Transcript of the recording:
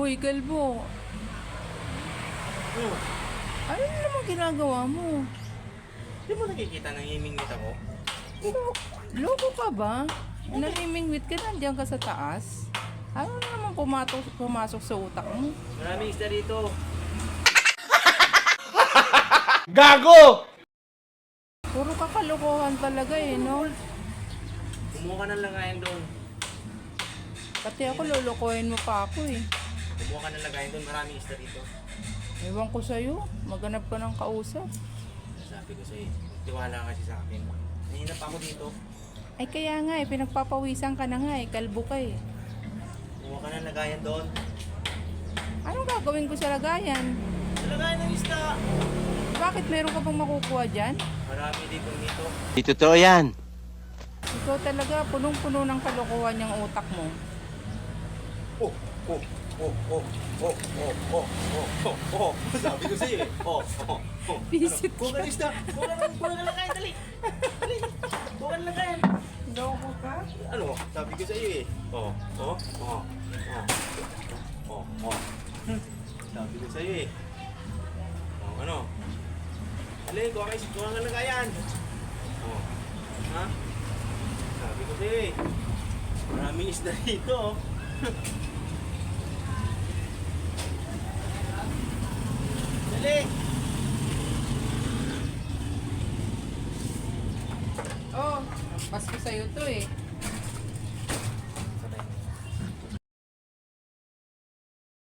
Hoy, kalbo. Oh, Ano naman ginagawa mo? di mo nakikita nang himingit ako? Oh, Loko ka ba? Nalimingwit ka, nandiyan ka sa taas. Ano naman pumasok sa utak mo? maraming isda rito. Gago! Puro kakalokohan talaga eh, no? Kumuha ka ng lagayan doon. Pati ako lolokohin mo pa ako eh. Kumuha ka ng lagayan doon, maraming isda rito. Ewan ko sa'yo, maghanap ka ng kausap. Sabi ko sa'yo, tiwala kasi sa akin. Nahinap ako dito. Ay kaya nga eh, pinagpapawisan ka na nga eh, kalbo ka eh. Kumuha ka ng lagayan doon. Anong gagawin ko sa lagayan? Lagayan ng isda! Bakit meron ka bang makukuha dyan? Marami dito nito. Di totoo yan. Ikaw talaga, punong-puno ng kalokohan yung utak mo. Oh, oh, oh, oh, oh, oh, oh, oh, oh, oh. Sabi ko sa'yo eh. Oh, oh, oh. Visit Kuha ka ng isda. Kuha ka ng lagayan, dali. Dali. Kuha ka ng lagayan. Loko ka? Ano? Sabi ko sa'yo eh. Oh, oh, oh, oh. Oh, oh. Sabi ko sa'yo eh. Oh, ano? Dali, kuha ka ng lagayan. Oh. Ha? Sabi ko sa'yo eh. Maraming isda dito oh. Dali! Oh, pasko sa'yo to eh.